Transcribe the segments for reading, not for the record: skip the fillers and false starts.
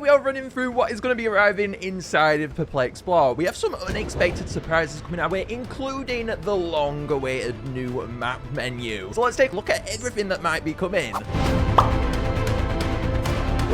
we are running through what is going to be arriving inside of Perplexplore. We have some unexpected surprises coming our way, including the long-awaited new map menu. So let's take a look at everything that might be coming.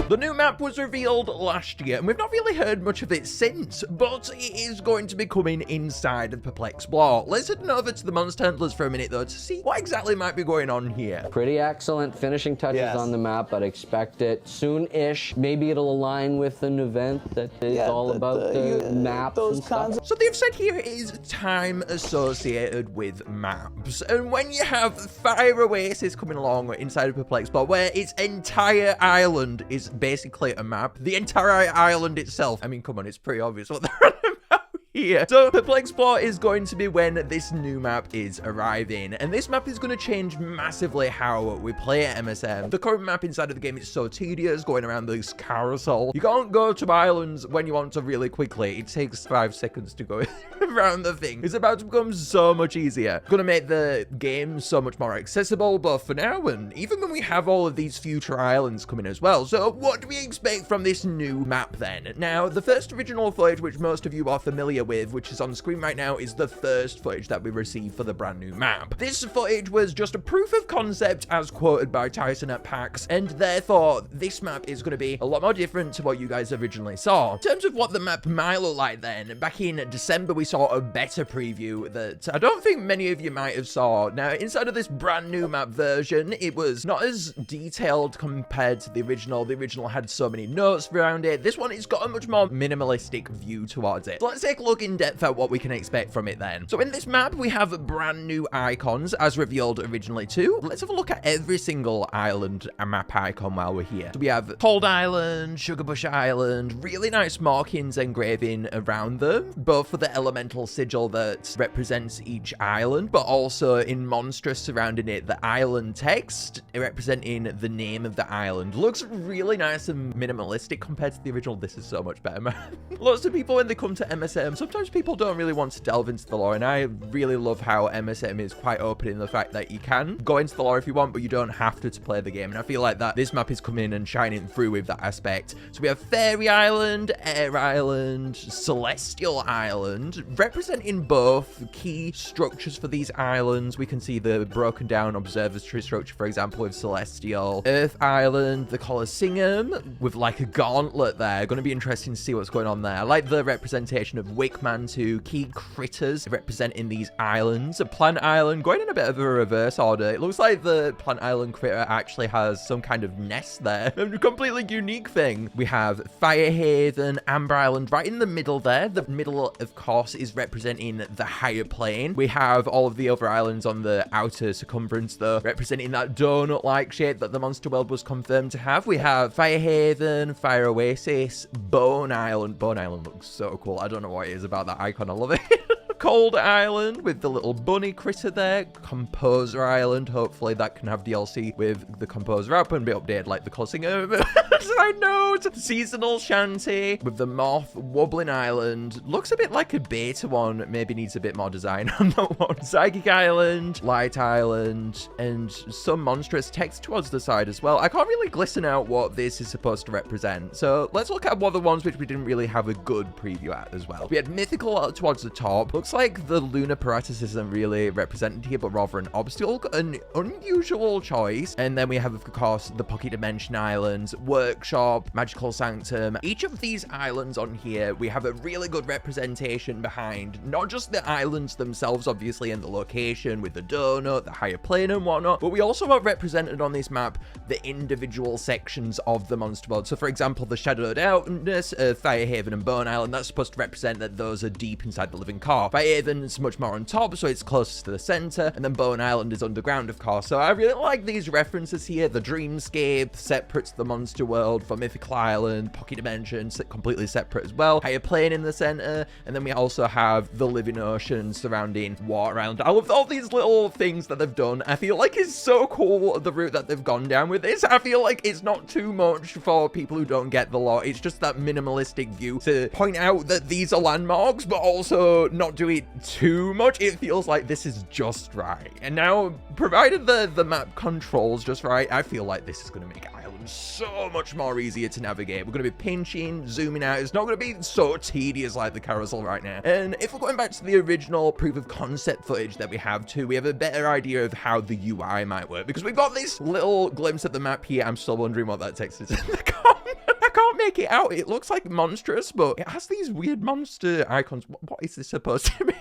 The new map was revealed last year, and we've not really heard much of it since, but it is going to be coming inside of Perplexplore. Let's head over to the monster handlers for a minute, though, to see what exactly might be going on here. Pretty excellent finishing touches on the map, but expect it soon-ish. Maybe it'll align with an event that is all about the maps and stuff. So they've said here it is time associated with maps, and when you have Fire Oasis coming along inside of Perplexplore, where its entire island is basically a map, the entire island itself, I mean, come on, it's pretty obvious what they're on about here. So Perplexplore is going to be when this new map is arriving, and this map is going to change massively how we play at MSM. The current map inside of the game is so tedious, going around this carousel. You can't go to islands when you want to really quickly. It takes 5 seconds to go around the thing. It's about to become so much easier. Going to make the game so much more accessible, both for now and even when we have all of these future islands coming as well. So what do we expect from this new map then? Now, the first original footage, which most of you are familiar with, which is on screen right now, is the first footage that we received for the brand new map. This footage was just a proof of concept as quoted by Tyson at PAX, and therefore this map is going to be a lot more different to what you guys originally saw. In terms of what the map might look like then, back in December we saw a better preview that I don't think many of you might have saw. Now, inside of this brand new map version, it was not as detailed compared to the original. The original had so many notes around it. This one has got a much more minimalistic view towards it. So let's take a look in depth at what we can expect from it then. So in this map, we have brand new icons as revealed originally too. Let's have a look at every single island map icon while we're here. So we have Cold Island, Sugarbush Island, really nice markings engraving around them, both for the elemental sigil that represents each island, but also in monstrous surrounding it, the island text representing the name of the island. Looks really nice and minimalistic compared to the original. This is so much better, man. Lots of people, when they come to MSM, sometimes people don't really want to delve into the lore, and I really love how MSM is quite open in the fact that you can go into the lore if you want, but you don't have to play the game, and I feel like that this map is coming and shining through with that aspect. So we have Fairy Island, Air Island, Celestial Island, representing both key structures for these islands. We can see the broken down observatory structure, for example, with Celestial. Earth Island, the Colosseum, with like a gauntlet there. Going to be interesting to see what's going on there. I like the representation of Wickman to key critters representing these islands. A Plant Island, going in a bit of a reverse order. It looks like the Plant Island critter actually has some kind of nest there. A completely unique thing. We have Firehaven, Amber Island right in the middle there. The middle, of course, is representing the higher plane. We have all of the other islands on the outer circumference, though, representing that donut-like shape that the Monster World was confirmed to have. We have Firehaven, Fire Oasis, Bone Island. Bone Island looks so cool. I don't know what it is about that icon. I love it. Cold Island with the little bunny critter there. Composer Island. Hopefully that can have DLC with the Composer up and be updated like the Colosseum. Side note. Seasonal Shanty with the Moth. Wobbling Island. Looks a bit like a beta one. Maybe needs a bit more design on that one. Psychic Island. Light Island. And some monstrous text towards the side as well. I can't really glisten out what this is supposed to represent. So let's look at one of the ones which we didn't really have a good preview at as well. We had Mythical towards the top. Looks like the lunar apparatus isn't really represented here, but rather an obstacle, an unusual choice. And then we have, of course, the Pocket Dimension Islands, Workshop, Magical Sanctum. Each of these islands on here, we have a really good representation behind not just the islands themselves, obviously, and the location with the donut, the higher plane and whatnot, but we also have represented on this map the individual sections of the monster world. So, for example, the Shadowed Outness of Firehaven and Bone Island, that's supposed to represent that those are deep inside the living core. Firehaven is much more on top, so it's closest to the center, and then Bone Island is underground, of course. So I really like these references here. The Dreamscape, separate to the monster world. For Mythical Island, Pocket Dimension, completely separate as well. Higher plane in the center, and then we also have the living ocean surrounding Water Island. I love all these little things that they've done. I feel like it's so cool, the route that they've gone down with this. I feel like it's not too much for people who don't get the lore. It's just that minimalistic view to point out that these are landmarks, but also not do it too much. It feels like this is just right. And now, provided the map controls just right, I feel like this is going to make Island island so much more easier to navigate. We're going to be pinching, zooming out. It's not going to be so tedious like the carousel right now. And if we're going back to the original proof of concept footage that we have too, we have a better idea of how the UI might work, because we've got this little glimpse at the map here. I'm still wondering what that text is in the comment. I can't make it out. It looks like monstrous, but it has these weird monster icons. What is this supposed to be?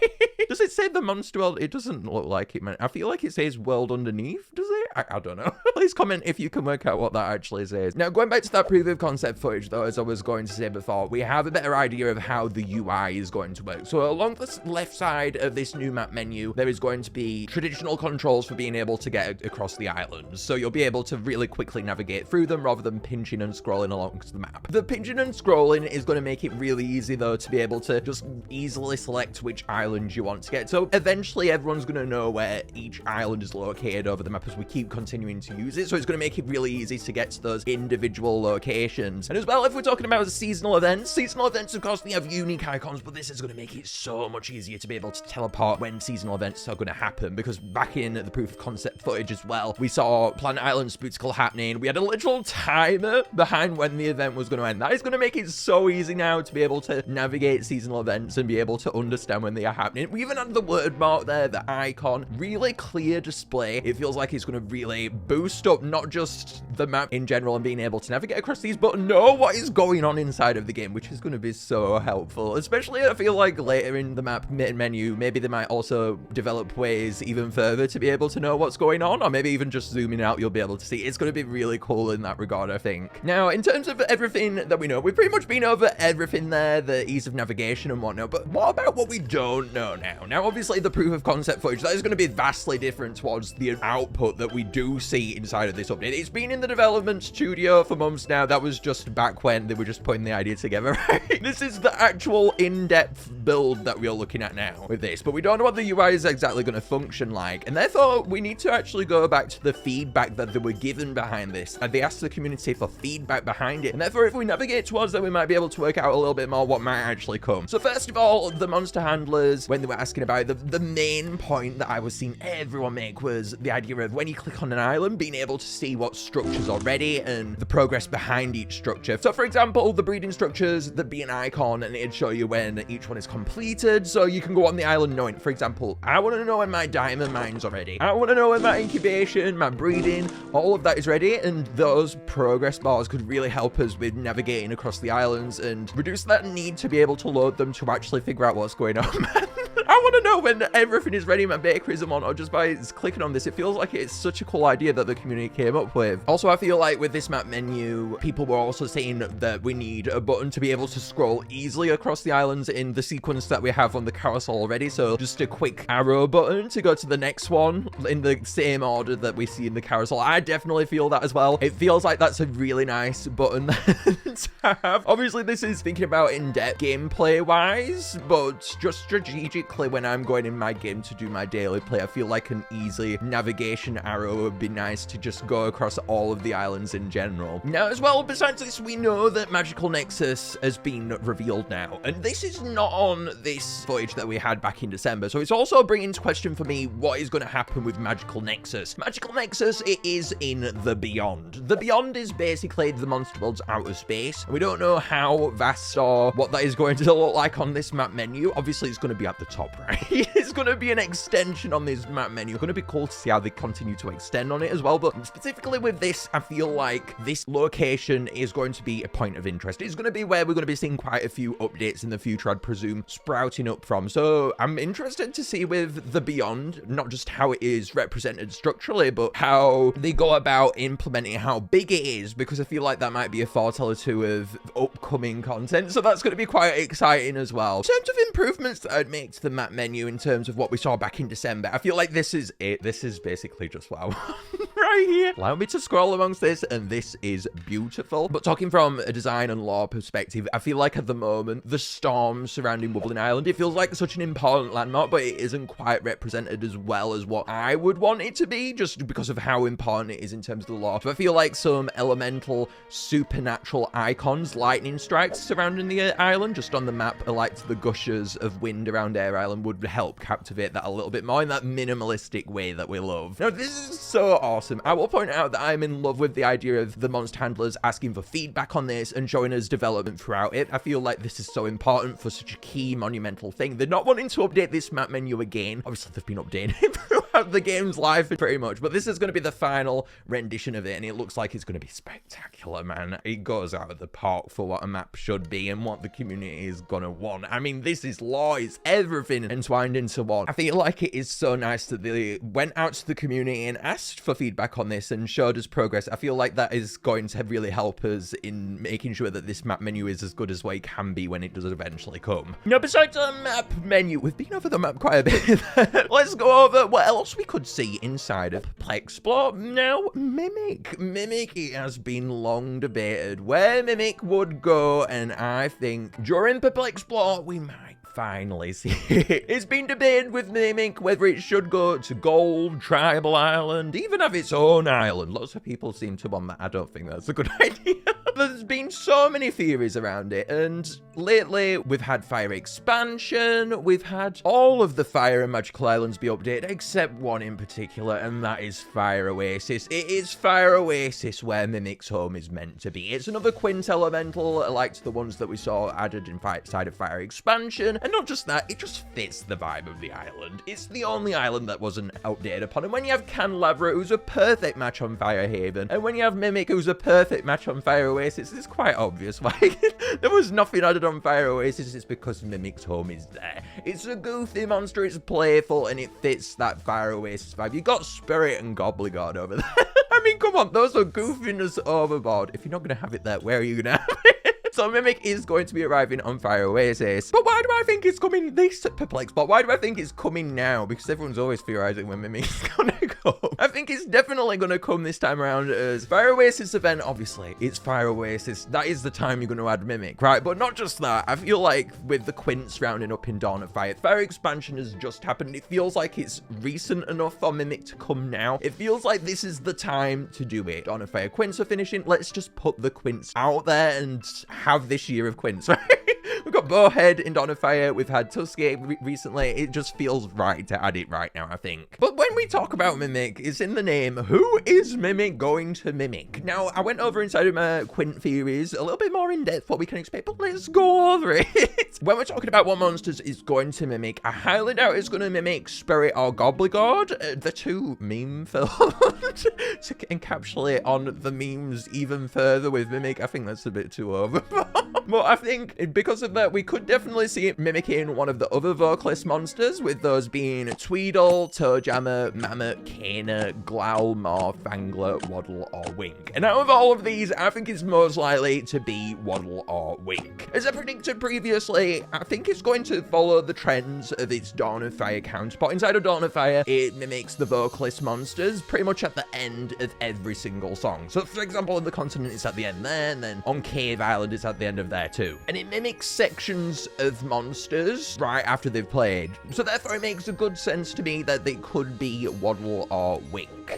Does it say the monster world? It doesn't look like it, man. I feel like it says world underneath. Does it? I don't know. Please comment if you can work out what that actually says. Now, going back to that proof of concept footage, though, as I was going to say before, we have a better idea of how the UI is going to work. So along the left side of this new map menu, there is going to be traditional controls for being able to get across the islands. So you'll be able to really quickly navigate through them rather than pinching and scrolling along the map. The pinching and scrolling is going to make it really easy, though, to be able to just easily select which island you want to get. So eventually everyone's going to know where each island is located over the map as we keep continuing to use it. So it's going to make it really easy to get to those individual locations. And as well, if we're talking about seasonal events, of course, they have unique icons, but this is going to make it so much easier to be able to teleport when seasonal events are going to happen, because back in the proof of concept footage as well, we saw Planet Island Spectacle happening. We had a literal timer behind when the event was going to end. That is going to make it so easy now to be able to navigate seasonal events and be able to understand when they are happening. We even had the word mark there, the icon, really clear display. It feels like it's going to really boost up not just the map in general and being able to navigate across these, but know what is going on inside of the game, which is going to be so helpful. Especially, I feel like later in the map menu, maybe they might also develop ways even further to be able to know what's going on, or maybe even just zooming out, you'll be able to see. It's going to be really cool in that regard, I think. Now, in terms of everything that we know, we've pretty much been over everything there, the ease of navigation and whatnot, but what about what we don't know now? Now, obviously, the proof of concept footage, that is going to be vastly different towards the output that we do see inside of this update. It's been in the development studio for months now. That was just back when they were just putting the idea together, right? This is the actual in-depth build that we are looking at now with this, but we don't know what the UI is exactly going to function like, and therefore we need to actually go back to the feedback that they were given behind this, and they asked the community for feedback behind it, and therefore if we navigate towards that, we might be able to work out a little bit more what might actually come. So first of all, the monster handlers, when they were asking about it, the main point that I was seeing everyone make was the idea of when you click on an island, being able to see what structures are ready and the progress behind each structure. So for example, the breeding structures, there'd be an icon and it'd show you when each one is completed, so you can go on the island knowing, for example, I want to know when my diamond mine's are ready. I want to know when my incubation, my breeding, all of that is ready, and those progress bars could really help us with navigating across the islands and reduce that need to be able to load them to actually figure out what's going on, man. I want to know when everything is ready, my bakeries and whatnot, just by clicking on this. It feels like it's such a cool idea that the community came up with. Also, I feel like with this map menu, people were also saying that we need a button to be able to scroll easily across the islands in the sequence that we have on the carousel already. So just a quick arrow button to go to the next one in the same order that we see in the carousel. I definitely feel that as well. It feels like that's a really nice button to have. Obviously, this is thinking about in-depth gameplay wise, but just strategically, when I'm going in my game to do my daily play, I feel like an easy navigation arrow would be nice to just go across all of the islands in general. Now, as well, besides this, we know that Magical Nexus has been revealed now, and this is not on this footage that we had back in December, so it's also bringing into question for me what is going to happen with Magical Nexus. Magical Nexus, it is in the Beyond. The Beyond is basically the monster world's outer space, and we don't know how vast or what that is going to look like on this map menu. Obviously, it's going to be at the top, right? It's going to be an extension on this map menu. It's going to be cool to see how they continue to extend on it as well, but specifically with this, I feel like this location is going to be a point of interest. It's going to be where we're going to be seeing quite a few updates in the future, I'd presume, sprouting up from. So I'm interested to see with the Beyond, not just how it is represented structurally, but how they go about implementing how big it is, because I feel like that might be a foreteller too of upcoming content. So that's going to be quite exciting as well. In terms of improvements that I'd make to the map menu in terms of what we saw back in December, I feel like this is it. This is basically just wow. Right here. Allow me to scroll amongst this, and this is beautiful. But talking from a design and lore perspective, I feel like at the moment, the storm surrounding Wobbling Island, it feels like such an important landmark, but it isn't quite represented as well as what I would want it to be, just because of how important it is in terms of the lore. So I feel like some elemental, supernatural icons, lightning strikes surrounding the island, just on the map, like the gushers of wind around Air Island, would help captivate that a little bit more in that minimalistic way that we love. Now, this is so awesome. I will point out that I'm in love with the idea of the monster handlers asking for feedback on this and showing us development throughout it. I feel like this is so important for such a key monumental thing. They're not wanting to update this map menu again. Obviously, they've been updating it throughout the game's life pretty much, but this is going to be the final rendition of it, and it looks like it's going to be spectacular, man. It goes out of the park for what a map should be and what the community is going to want. I mean, this is lore, it's everything entwined into one. I feel like it is so nice that they went out to the community and asked for feedback on this and showed us progress. I feel like that is going to really help us in making sure that this map menu is as good as what it can be when it does eventually come. Now, besides the map menu, we've been over the map quite a bit. Let's go over what else we could see inside of Perplexplore. Now, Mimic. Mimic, it has been long debated where Mimic would go, and I think during Perplexplore we might finally see it. It's been debated with Mimic whether it should go to Gold, Tribal Island, even have its own island. Lots of people seem to want that. I don't think that's a good idea. There's been so many theories around it, and lately we've had Fire Expansion, we've had all of the Fire and Magical Islands be updated, except one in particular, and that is Fire Oasis. It is Fire Oasis where Mimic's home is meant to be. It's another Quint Elemental, like the ones that we saw added inside of Fire Expansion, and not just that, it just fits the vibe of the island. It's the only island that wasn't updated upon, and when you have Candelabra, who's a perfect match on Fire Haven, and when you have Mimic, who's a perfect match on Fire Oasis, it's quite obvious why there was nothing added on Fire Oasis. It's because Mimic's home is there. It's a goofy monster, it's playful, and it fits that Fire Oasis vibe. You got Spurrit and Gobblegod over there. I mean, come on, those are goofiness overboard. If you're not going to have it there, where are you going to have it? So Mimic is going to be arriving on Fire Oasis. But why do I think it's coming this Perplexplore? Why do I think it's coming now? Because everyone's always theorizing when Mimic's gonna come. I think it's definitely gonna come this time around as Fire Oasis event. Obviously, it's Fire Oasis. That is the time you're gonna add Mimic, right? But not just that. I feel like with the Quints rounding up in Dawn of Fire, Fire Expansion has just happened. It feels like it's recent enough for Mimic to come now. It feels like this is the time to do it. Dawn of Fire Quints are finishing. Let's just put the Quints out there and have this year of Quints, right? We've got Bowhead in Dawn of Fire. We've had Tusky recently. It just feels right to add it right now, I think. But when we talk about Mimic, it's in the name. Who is Mimic going to mimic? Now, I went over inside of my Quint theories a little bit more in depth what we can expect, but let's go over it. When we're talking about what monsters is going to mimic, I highly doubt it's going to mimic Spurrit or Gobblegod, the two meme films, to encapsulate on the memes even further with Mimic. I think that's a bit too over. But I think because of that, we could definitely see it mimicking one of the other vocalist monsters, with those being Tweedle, Toejammer, Mammoth, Kana, Growl, Morph, Phangler, Waddle, or Wink. And out of all of these, I think it's most likely to be Waddle or Wink. As I predicted previously, I think it's going to follow the trends of its Dawn of Fire counterpart. Inside of Dawn of Fire, it mimics the vocalist monsters pretty much at the end of every single song. So, for example, on the continent, it's at the end there, and then on Cave Island, it's at the end of there too. And it mimics sections of monsters right after they've played. So therefore it makes a good sense to me that they could be Waddle or Wink.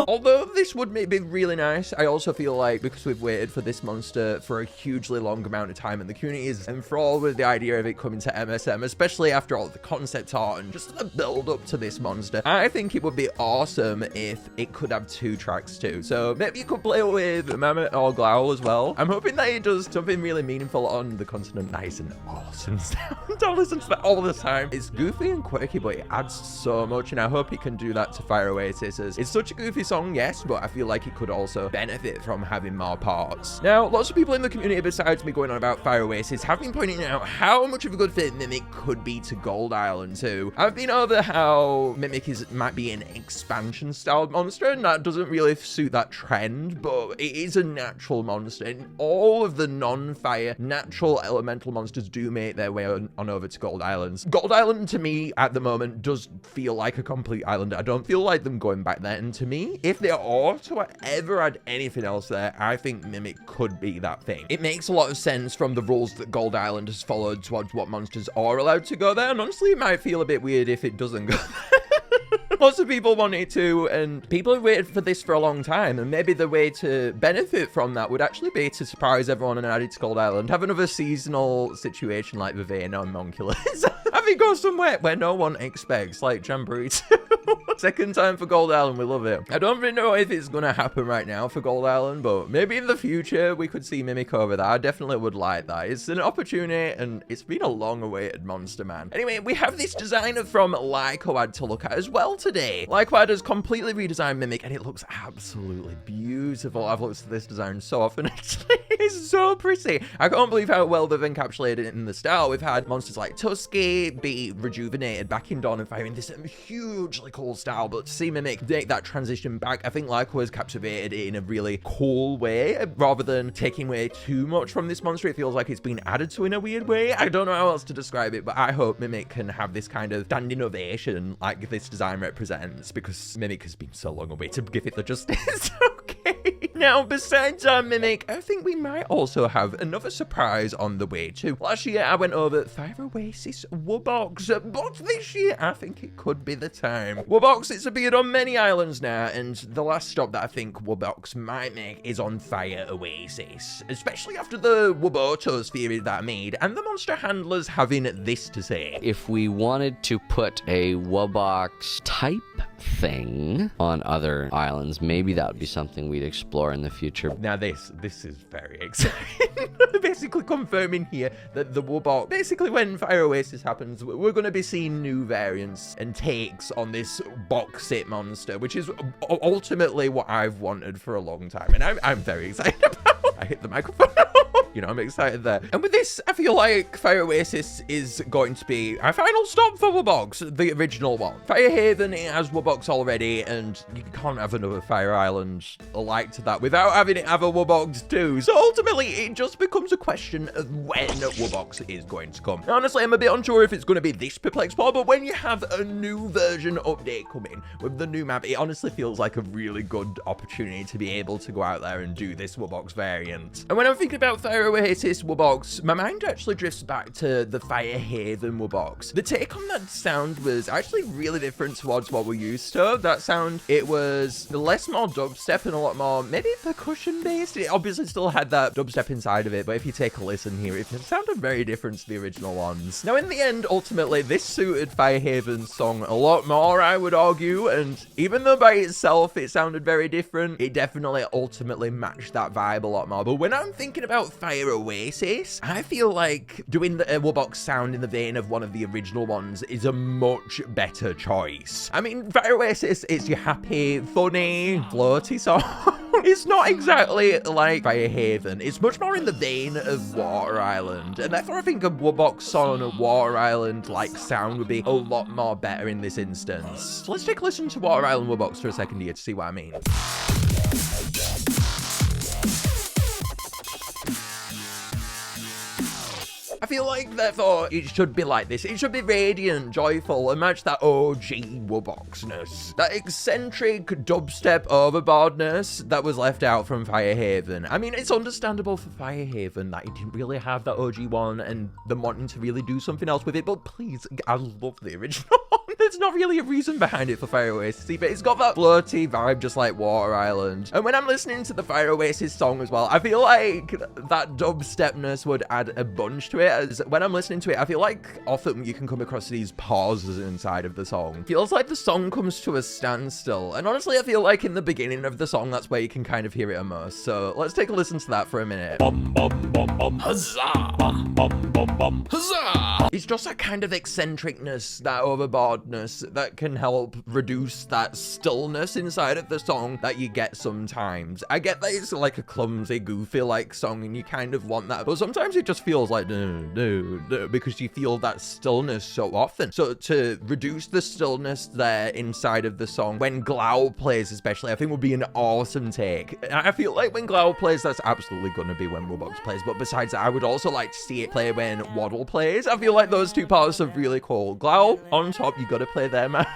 Although this would maybe be really nice, I also feel like because we've waited for this monster for a hugely long amount of time and the community is enthralled with the idea of it coming to MSM, especially after all the concept art and just the build up to this monster, I think it would be awesome if it could have 2 tracks too. So maybe you could play with Mammoth or Growl as well. I'm hoping that it does something really meaningful on the continent. Nice and awesome sound. Don't listen to that all the time. It's goofy and quirky, but it adds so much, and I hope it can do that to Fire Oasis. It's such a goofy song, yes, but I feel like it could also benefit from having more parts. Now, lots of people in the community, besides me going on about Fire Oasis, have been pointing out how much of a good fit Mimic could be to Gold Island too. I've been over how Mimic might be an expansion style monster, and that doesn't really suit that trend, but it is a natural monster, and all of the non-fire natural elemental monsters do make their way on over to Gold Islands. Gold Island to me at the moment does feel like a complete island. I don't feel like them going back there, and to me, if they are to ever add anything else there, I think Mimic could be that thing. It makes a lot of sense from the rules that Gold Island has followed towards what monsters are allowed to go there, and honestly, it might feel a bit weird if it doesn't go there. Lots of people want it to, and people have waited for this for a long time, and maybe the way to benefit from that would actually be to surprise everyone and add it to Gold Island. Have another seasonal situation like Vivena and Monculus. Have it go somewhere where no one expects, like Jamboree 2. Second time for Gold Island, we love it. I don't really know if it's gonna happen right now for Gold Island, but maybe in the future we could see Mimic over there. I definitely would like that. It's an opportunity, and it's been a long-awaited monster, man. Anyway, we have this designer from Lycoad to look at as well today. Lycoad has completely redesigned Mimic, and it looks absolutely beautiful. I've looked at this design so often, actually. It's so pretty. I can't believe how well they've encapsulated it in the style. We've had monsters like Tusky be rejuvenated back in Dawn and Fire in this hugely cool style, but to see Mimic make that transition back, I think Lyco has captivated it in a really cool way. Rather than taking away too much from this monster, it feels like it's been added to in a weird way. I don't know how else to describe it, but I hope Mimic can have this kind of standing ovation like this design represents, because Mimic has been so long away to give it the justice. Okay. Now, besides our Mimic, I think we might also have another surprise on the way too. Last year, I went over 5 Oasis Wubbox, but this year, I think it could be the time. Wubbox, it's appeared on many islands now, and the last stop that I think Wubbox might make is on Fire Oasis, especially after the Wubotos theory that I made, and the monster handlers having this to say. If we wanted to put a Wubbox type thing on other islands, maybe that would be something we'd explore in the future. Now this is very exciting. Basically confirming here that the Wubbox, basically when Fire Oasis happens, we're going to be seeing new variants and takes on this box it monster, which is ultimately what I've wanted for a long time, and I'm very excited about. I hit the microphone. You know, I'm excited there. And with this, I feel like Fire Oasis is going to be our final stop for Wubbox, the original one. Fire Haven, it has Wubbox already, and you can't have another Fire Island alike to that without having it have a Wubbox too. So ultimately, it just becomes a question of when Wubbox is going to come. Honestly, I'm a bit unsure if it's going to be this Perplexplore, but when you have a new version update coming with the new map, it honestly feels like a really good opportunity to be able to go out there and do this Wubbox variant. And when I'm thinking about Fire Oasis Wubbox, my mind actually drifts back to the Fire Haven Wubbox. The take on that sound was actually really different towards what we're used to. That sound, it was less more dubstep and a lot more maybe percussion based. It obviously still had that dubstep inside of it, but if you take a listen here, it sounded very different to the original ones. Now in the end, ultimately, this suited Fire Haven's song a lot more, I would argue, and even though by itself it sounded very different, it definitely ultimately matched that vibe a lot more. But when I'm thinking about Fire Oasis, I feel like doing the Wubbox sound in the vein of one of the original ones is a much better choice. I mean, Fire Oasis is your happy, funny, floaty song. It's not exactly like Fire Haven. It's much more in the vein of Water Island, and therefore I think a Wubbox song on a Water Island like sound would be a lot more better in this instance. So let's take a listen to Water Island Wubbox for a second here to see what I mean. I feel like, therefore, it should be like this. It should be radiant, joyful, and match that OG Wubboxness. That eccentric dubstep overboardness that was left out from Fire Haven. I mean, it's understandable for Fire Haven that it didn't really have that OG one and them wanting to really do something else with it, but please, I love the original one. There's not really a reason behind it for Fire Oasis, but it's got that floaty vibe just like Water Island. And when I'm listening to the Fire Oasis song as well, I feel like that dubstepness would add a bunch to it. As when I'm listening to it, I feel like often you can come across these pauses inside of the song. Feels like the song comes to a standstill. And honestly, I feel like in the beginning of the song, that's where you can kind of hear it most. So let's take a listen to that for a minute. Bum, bum, bum, bum, huzzah! Bum, bum, bum, bum, huzzah! It's just that kind of eccentricness, that overboardness that can help reduce that stillness inside of the song that you get sometimes. I get that it's like a clumsy, goofy like song and you kind of want that, but sometimes it just feels like no, because you feel that stillness so often. So to reduce the stillness there inside of the song, when Glow plays especially, I think would be an awesome take. I feel like when Glow plays, that's absolutely going to be when Wubbox plays, but besides that, I would also like to see it play when Waddle plays. I feel like those two parts are really cool. Glow on top, you gotta play there, man.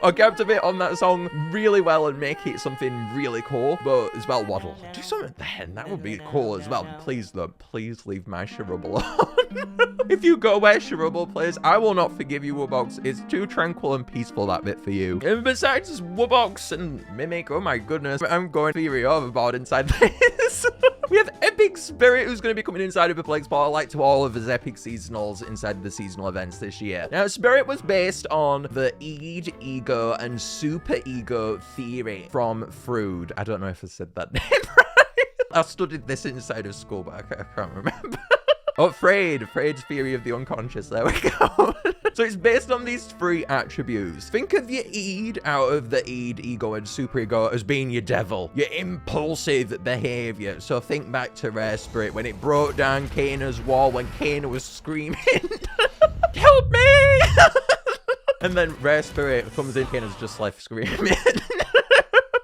Or captivate on that song really well and make it something really cool, but as well, Waddle, do something then, that would be cool as well. Please though, please leave my Sharub alone. If you go where Shrubble plays, I will not forgive you, Wubbox. It's too tranquil and peaceful, that bit for you. And besides Wubbox and Mimic, oh my goodness, I'm going theory overboard inside this. We have Epic Spurrit, who's going to be coming inside of Perplexplore, like to all of his epic seasonals inside the seasonal events this year. Now, Spurrit was based on the Ed, Ego, and Super Ego theory from Freud. I don't know if I said that name right. I studied this inside of school, but I can't remember. Oh, Freud's theory of the unconscious. There we go. So it's based on these three attributes. Think of your Ed out of the Ed, Ego, and Superego as being your devil, your impulsive behavior. So think back to Rare Spurrit when it broke down Kana's wall when Kana was screaming, "Help me!" And then Rare Spurrit comes in, Kana's just left screaming.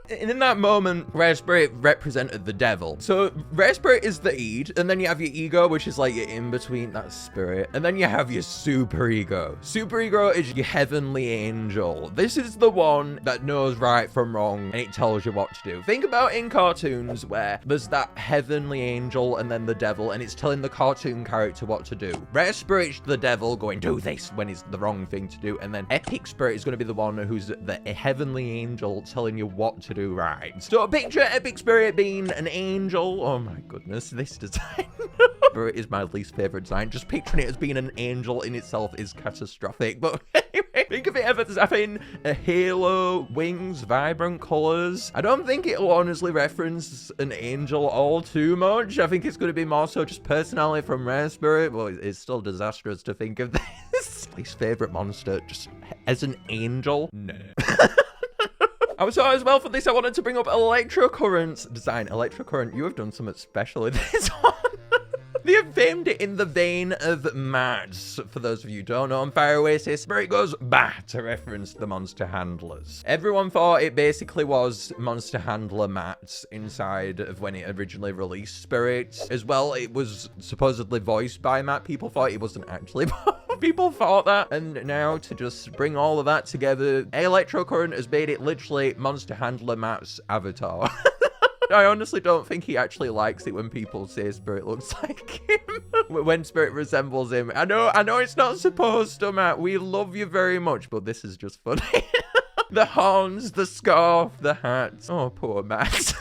And in that moment, Rare Spurrit represented the devil. So Rare Spurrit is the Ed, and then you have your Ego, which is like your in-between, that's Spirit. And then you have your Super Ego. Super Ego is your heavenly angel. This is the one that knows right from wrong, and it tells you what to do. Think about in cartoons where there's that heavenly angel and then the devil, and it's telling the cartoon character what to do. Rare Spurrit's the devil going, do this, when it's the wrong thing to do. And then Epic Spurrit is going to be the one who's the heavenly angel telling you what to do right. So picture Epic Spurrit being an angel. Oh my goodness, this design. Spurrit is my least favorite design. Just picturing it as being an angel in itself is catastrophic. But anyway, think of it as having a halo, wings, vibrant colors. I don't think it'll honestly reference an angel all too much. I think it's going to be more so just personality from Rare Spurrit. Well, it's still disastrous to think of this. Least favorite monster just as an angel? No. So as well for this, I wanted to bring up Electrocurrent's design. Electrocurrent, you have done something special with this one. They have famed it in the vein of Mats. For those of you who don't know, on Fire Oasis, where it goes bah to reference the monster handlers. Everyone thought it basically was monster handler Mats inside of when it originally released Spurrit. As well, it was supposedly voiced by Matt. People thought it wasn't actually. People thought that. And now to just bring all of that together, Electrocurrent has made it literally monster handler Matt's avatar. I honestly don't think he actually likes it when people say Spurrit looks like him. When Spurrit resembles him. I know it's not supposed to, Matt. We love you very much, but this is just funny. The horns, the scarf, the hat. Oh, poor Matt.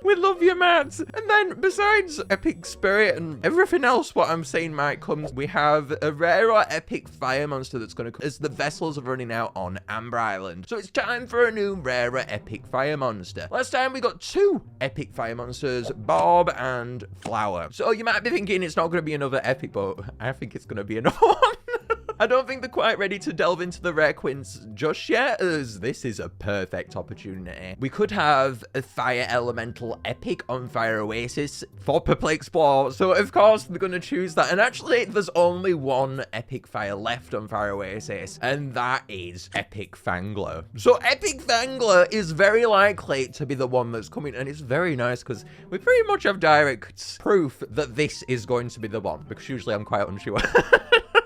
We love you, Matt. And then, besides Epic Spurrit and everything else what I'm saying might come, we have a rare or epic fire monster that's going to come as the vessels are running out on Amber Island. So it's time for a new rare or epic fire monster. Last time we got two epic fire monsters, Bob and Flower. So you might be thinking it's not going to be another epic, but I think it's going to be another one. I don't think they're quite ready to delve into the rare quints just yet, as this is a perfect opportunity. We could have a fire elemental epic on Fire Oasis for Perplexplore, so of course they're going to choose that. And actually, there's only one epic fire left on Fire Oasis, and that is Epic Phangler. So Epic Phangler is very likely to be the one that's coming, and it's very nice because we pretty much have direct proof that this is going to be the one, because usually I'm quite unsure.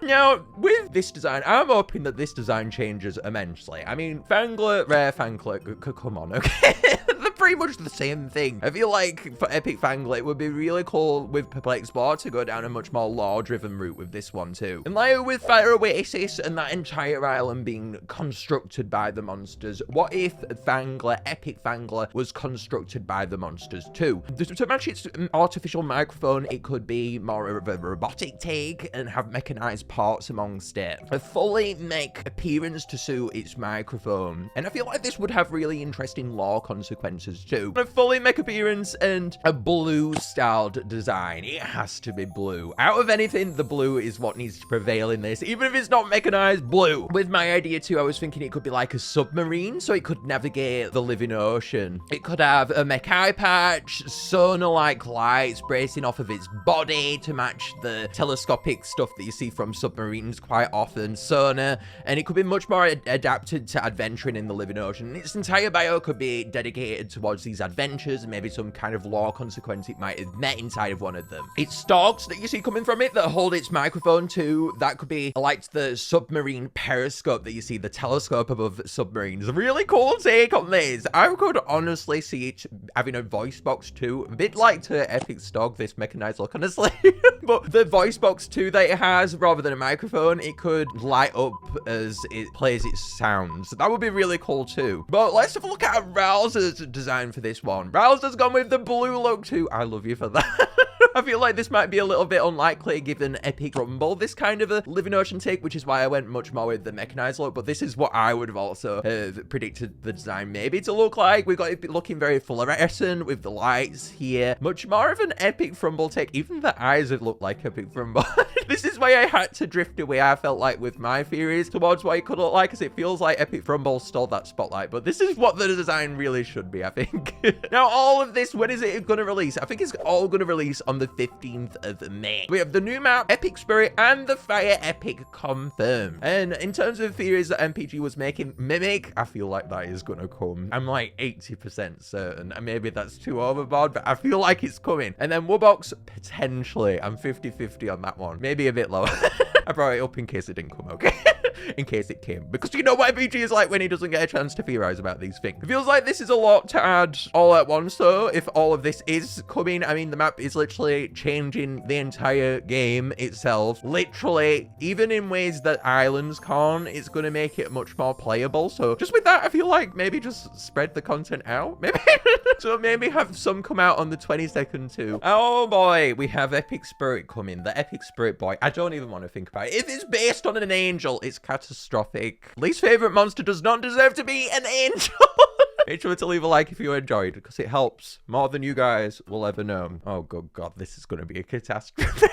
Now, with this design, I'm hoping that this design changes immensely. I mean, Phangler, rare Phangler, come on, okay? They're pretty much the same thing. I feel like for Epic Phangler, it would be really cool with Perplexplore to go down a much more lore-driven route with this one too. And like with Fire Oasis and that entire island being constructed by the monsters, what if Phangler, Epic Phangler, was constructed by the monsters too? To match its artificial microphone, it could be more of a robotic take and have mechanized parts amongst it. A fully mech appearance to suit its microphone. And I feel like this would have really interesting lore consequences too. A fully mech appearance and a blue styled design. It has to be blue. Out of anything, the blue is what needs to prevail in this. Even if it's not mechanized, blue. With my idea too, I was thinking it could be like a submarine, so it could navigate the living ocean. It could have a mech eye patch, sonar-like lights bracing off of its body to match the telescopic stuff that you see from submarines quite often, sonar, and it could be much more adapted to adventuring in the living ocean. Its entire bio could be dedicated to towards these adventures and maybe some kind of lore consequence it might have met inside of one of them. It's stalks that you see coming from it that hold its microphone too. That could be like the submarine periscope that you see, the telescope above submarines. Really cool take on this. I could honestly see it having a voice box too, a bit like to Epic's dog, this mechanized look, honestly. But the voice box too that it has, rather than a microphone, it could light up as it plays its sounds. That would be really cool too. But let's have a look at Rouser's design for this one. Rouser's gone with the blue look too. I love you for that. I feel like this might be a little bit unlikely given Epic Rumble, this kind of a Living Ocean take, which is why I went much more with the mechanized look, but this is what I would have also predicted the design maybe to look like. We've got it looking very fluorescent with the lights here. Much more of an Epic Rumble take. Even the eyes would look like Epic Rumble. This is why I had to drift away, I felt like, with my theories towards what it could look like, because it feels like Epic Rumble stole that spotlight, but this is what the design really should be, I think. Now, all of this, when is it going to release? I think it's all going to release on the 15th of May. We have the new map, Epic Spurrit, and the Fire Epic confirmed. And in terms of theories that MPG was making, Mimic, I feel like that is going to come. I'm like 80% certain, and maybe that's too overboard, but I feel like it's coming. And then Wubbox, potentially. I'm 50-50 on that one. Maybe a bit lower. I brought it up in case it didn't come, okay? In case it came. Because you know what MPG is like when he doesn't get a chance to theorize about these things. It feels like this is a lot to add all at once, though. If all of this is coming, I mean, the map is literally changing the entire game itself. Literally, even in ways that islands can't, it's going to make it much more playable. So just with that, I feel like maybe just spread the content out. Maybe. So maybe have some come out on the 22nd too. Oh boy, we have Epic Spurrit coming. The Epic Spurrit boy. I don't even want to think about it. If it's based on an angel, it's catastrophic. Least favorite monster does not deserve to be an angel. Make sure to leave a like if you enjoyed, because it helps more than you guys will ever know. Oh, good God, this is going to be a catastrophe.